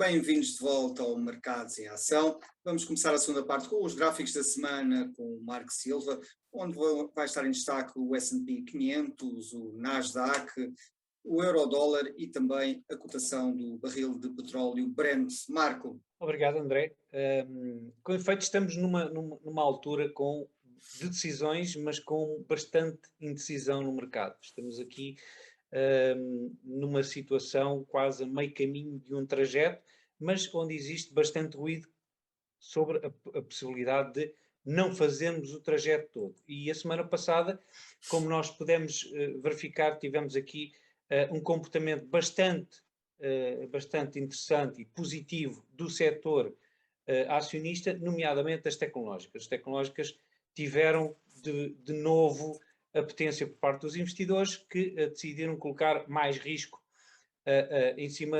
Bem-vindos de volta ao Mercados em Ação. Vamos começar a segunda parte com os gráficos da semana com o Marco Silva, onde vai estar em destaque o S&P 500, o Nasdaq, o Eurodólar e também a cotação do barril de petróleo Brent. Marco. Obrigado, André. Com efeito, estamos numa altura de decisões, mas com bastante indecisão no mercado. Estamos aqui numa situação quase a meio caminho de um trajeto, mas onde existe bastante ruído sobre a possibilidade de não fazermos o trajeto todo. E a semana passada, como nós pudemos verificar, tivemos aqui um comportamento bastante interessante e positivo do setor acionista, nomeadamente das tecnológicas. As tecnológicas tiveram de novo a potência por parte dos investidores que decidiram colocar mais risco em cima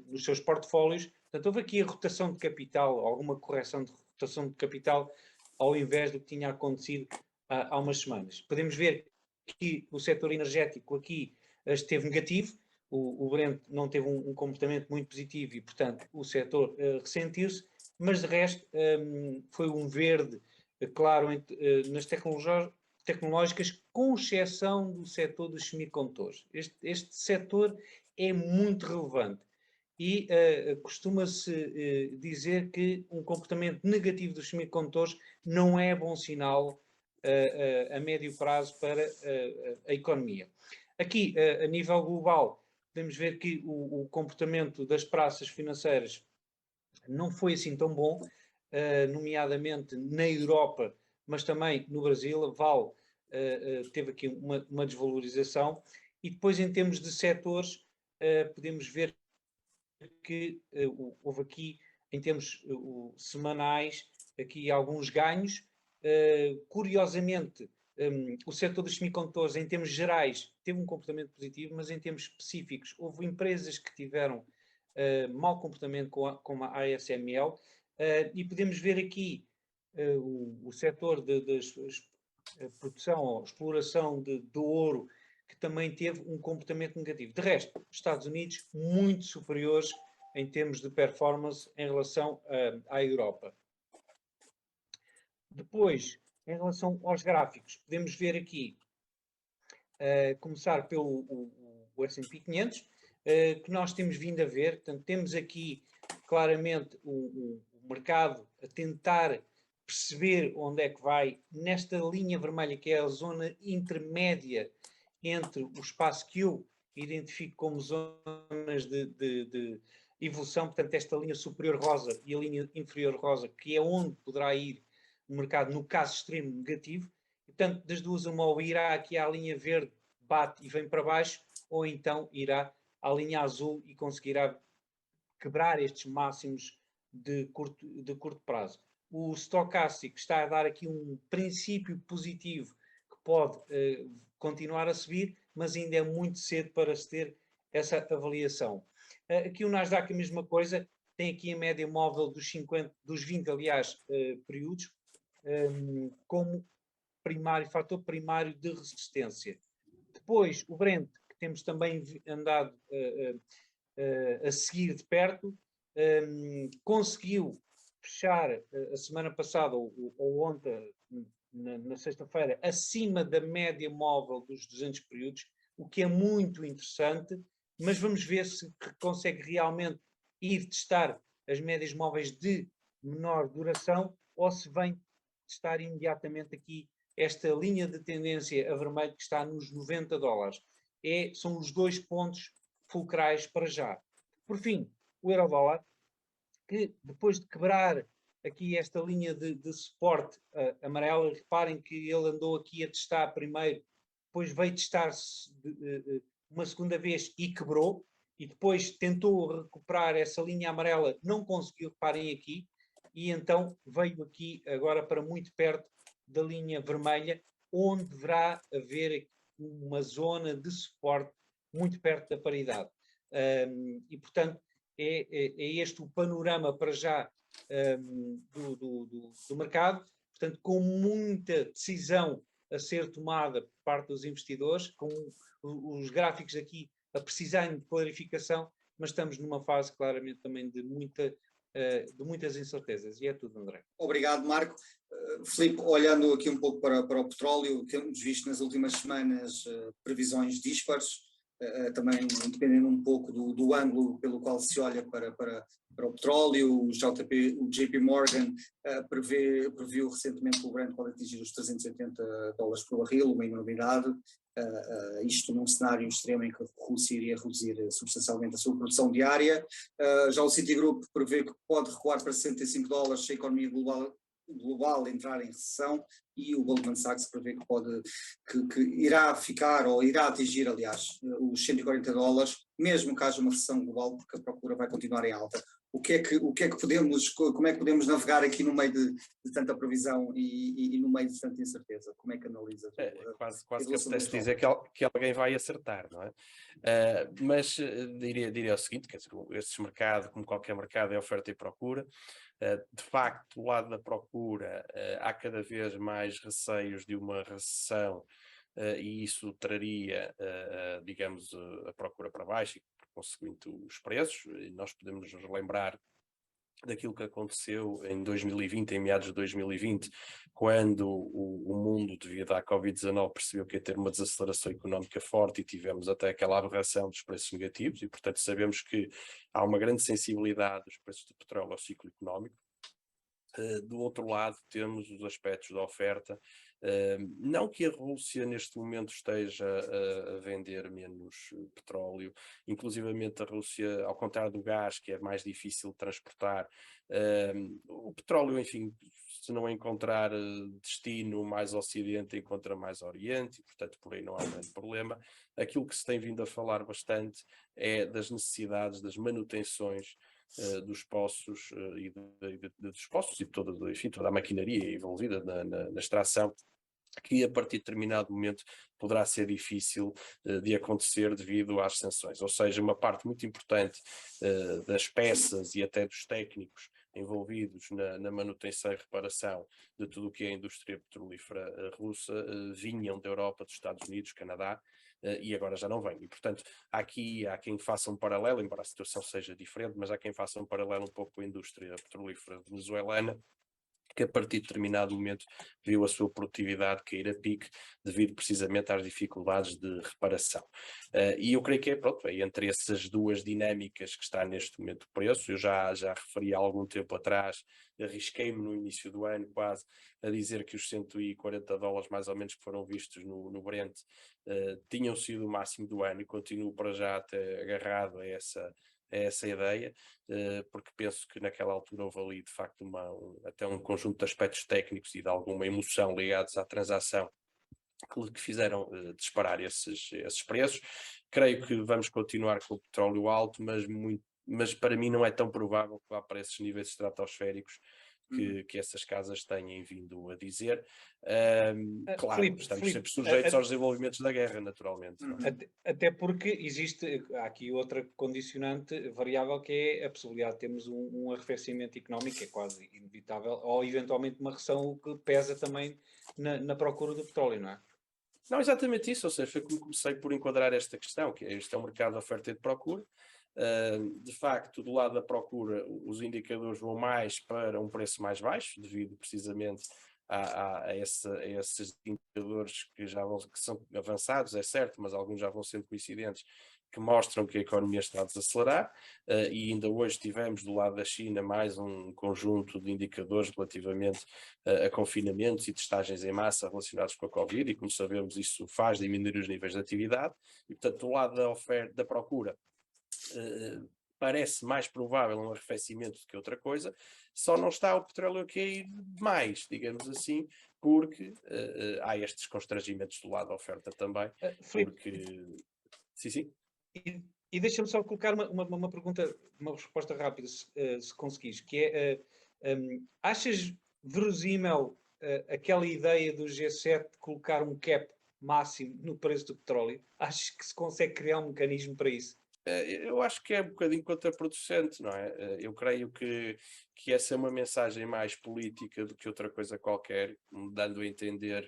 dos seus portfólios. Portanto, houve aqui a rotação de capital, alguma correção de rotação de capital, ao invés do que tinha acontecido há umas semanas. Podemos ver que o setor energético aqui esteve negativo, o Brent não teve um comportamento muito positivo e, portanto, o setor ressentiu-se, mas de resto foi um verde claro nas tecnológicas, com exceção do setor dos semicondutores. Este setor é muito relevante e costuma-se dizer que um comportamento negativo dos semicondutores não é bom sinal a médio prazo para a economia. Aqui, a nível global, podemos ver que o comportamento das praças financeiras não foi assim tão bom, nomeadamente na Europa, mas também no Brasil. A Vale teve aqui uma desvalorização. E depois, em termos de setores, podemos ver que houve aqui, em termos semanais, aqui alguns ganhos. Curiosamente, o setor dos semicondutores, em termos gerais, teve um comportamento positivo, mas em termos específicos, houve empresas que tiveram mau comportamento com a ASML, e podemos ver aqui o setor de produção ou exploração do ouro, que também teve um comportamento negativo. De resto, os Estados Unidos muito superiores em termos de performance em relação à Europa. Depois, em relação aos gráficos, podemos ver aqui, começar pelo o S&P 500, que nós temos vindo a ver. Portanto, temos aqui claramente o mercado a tentar perceber onde é que vai, nesta linha vermelha, que é a zona intermédia entre o espaço que eu identifico como zonas de evolução, portanto, esta linha superior rosa e a linha inferior rosa, que é onde poderá ir o mercado no caso extremo negativo. Portanto, das duas, uma, ou irá aqui à linha verde, bate e vem para baixo, ou então irá à linha azul e conseguirá quebrar estes máximos de curto prazo. O stocástico está a dar aqui um princípio positivo que pode continuar a subir, mas ainda é muito cedo para se ter essa avaliação. Aqui o Nasdaq a mesma coisa, tem aqui a média móvel dos 20, aliás, períodos, como fator primário de resistência. Depois, o Brent, que temos também andado a seguir de perto, conseguiu fechar a semana passada ou ontem, na sexta-feira, acima da média móvel dos 200 períodos, o que é muito interessante, mas vamos ver se consegue realmente ir testar as médias móveis de menor duração ou se vem testar imediatamente aqui esta linha de tendência a vermelho que está nos 90 dólares. São os dois pontos fulcrais para já. Por fim, o euro-dólar, que depois de quebrar aqui esta linha de suporte amarela, reparem que ele andou aqui a testar primeiro, depois veio testar uma segunda vez e quebrou, e depois tentou recuperar essa linha amarela, não conseguiu, reparem aqui, e então veio aqui agora para muito perto da linha vermelha, onde deverá haver uma zona de suporte muito perto da paridade. E, portanto, é este o panorama para já do mercado. Portanto, com muita decisão a ser tomada por parte dos investidores, com os gráficos aqui a precisarem de clarificação, mas estamos numa fase claramente também de muitas incertezas. E é tudo, André. Obrigado, Marco. Filipe, olhando aqui um pouco para o petróleo, temos visto nas últimas semanas previsões díspares, também dependendo um pouco do ângulo pelo qual se olha para o petróleo. O JP Morgan previu recentemente que o Brent pode atingir os $380 por barril, uma enormidade. Isto num cenário extremo em que a Rússia iria reduzir substancialmente a sua produção diária. Já o Citigroup prevê que pode recuar para $65 se a economia global entrar em recessão, e o Goldman Sachs prevê que irá ficar, ou irá atingir, aliás, os $140, mesmo que haja uma recessão global, porque a procura vai continuar em alta. Como é que podemos navegar aqui no meio de tanta previsão e no meio de tanta incerteza? Como é que analisas? Quase que apetece dizer que alguém vai acertar, não é? Mas diria o seguinte, quer dizer, este mercado, como qualquer mercado, é oferta e procura. De facto, do lado da procura, há cada vez mais receios de uma recessão, e isso traria, digamos, a procura para baixo e, por conseguinte, os preços. E nós podemos nos relembrar daquilo que aconteceu em 2020, em meados de 2020, quando o mundo, devido à Covid-19, percebeu que ia ter uma desaceleração económica forte e tivemos até aquela aberração dos preços negativos, e portanto sabemos que há uma grande sensibilidade dos preços do petróleo ao ciclo económico. Do outro lado, temos os aspectos da oferta. Não que a Rússia neste momento esteja a vender menos petróleo, inclusivamente a Rússia, ao contrário do gás, que é mais difícil de transportar, o petróleo, enfim, se não encontrar destino mais ocidente, encontra mais oriente, e portanto por aí não há um grande problema. Aquilo que se tem vindo a falar bastante é das necessidades, das manutenções dos poços dos poços e toda a maquinaria envolvida na extração, que a partir de determinado momento poderá ser difícil de acontecer devido às sanções. Ou seja, uma parte muito importante das peças e até dos técnicos envolvidos na manutenção e reparação de tudo o que é a indústria petrolífera russa vinham da Europa, dos Estados Unidos, Canadá, e agora já não vêm. E, portanto, há quem faça um paralelo, embora a situação seja diferente, mas há quem faça um paralelo um pouco com a indústria petrolífera venezuelana, que a partir de determinado momento viu a sua produtividade cair a pique devido precisamente às dificuldades de reparação. E eu creio que é entre essas duas dinâmicas que está neste momento o preço. Eu já referi há algum tempo atrás, arrisquei-me no início do ano quase a dizer que os $140 mais ou menos que foram vistos no Brent tinham sido o máximo do ano, e continuo para já até agarrado a essa ideia, porque penso que naquela altura houve ali de facto até um conjunto de aspectos técnicos e de alguma emoção ligados à transação que fizeram disparar esses preços. Creio que vamos continuar com o petróleo alto, mas para mim não é tão provável que vá para esses níveis estratosféricos que essas casas têm vindo a dizer. Claro, Filipe, estamos sempre sujeitos aos desenvolvimentos da guerra, naturalmente. Até porque há aqui outra condicionante variável, que é a possibilidade de termos um arrefecimento económico, que é quase inevitável, ou eventualmente uma recessão, o que pesa também na procura do petróleo, não é? Não, exatamente isso. Ou seja, foi como comecei por enquadrar esta questão, que este é um mercado de oferta e de procura. De facto, do lado da procura, os indicadores vão mais para um preço mais baixo, devido precisamente a esses indicadores que são avançados, é certo, mas alguns já vão sendo coincidentes, que mostram que a economia está a desacelerar, e ainda hoje tivemos do lado da China mais um conjunto de indicadores relativamente a confinamentos e testagens em massa relacionados com a Covid, e como sabemos isso faz diminuir os níveis de atividade, e portanto do lado da oferta, da procura, parece mais provável um arrefecimento do que outra coisa. Só não está o petróleo a cair mais, digamos assim, porque há estes constrangimentos do lado da oferta também. Porque... Sim. E deixa-me só colocar uma pergunta, uma resposta rápida, se conseguires, que é, achas verosímil aquela ideia do G7 de colocar um cap máximo no preço do petróleo? Achas que se consegue criar um mecanismo para isso? Eu acho que é um bocadinho contraproducente, não é? Eu creio que essa é uma mensagem mais política do que outra coisa qualquer, dando a entender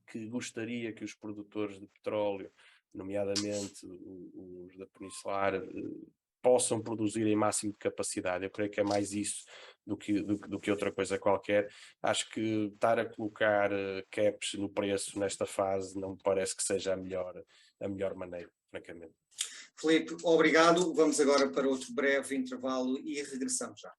que gostaria que os produtores de petróleo, nomeadamente os da Peninsular, possam produzir em máximo de capacidade. Eu creio que é mais isso do que outra coisa qualquer. Acho que estar a colocar caps no preço nesta fase não me parece que seja a melhor maneira, francamente. Filipe, obrigado. Vamos agora para outro breve intervalo e regressamos já.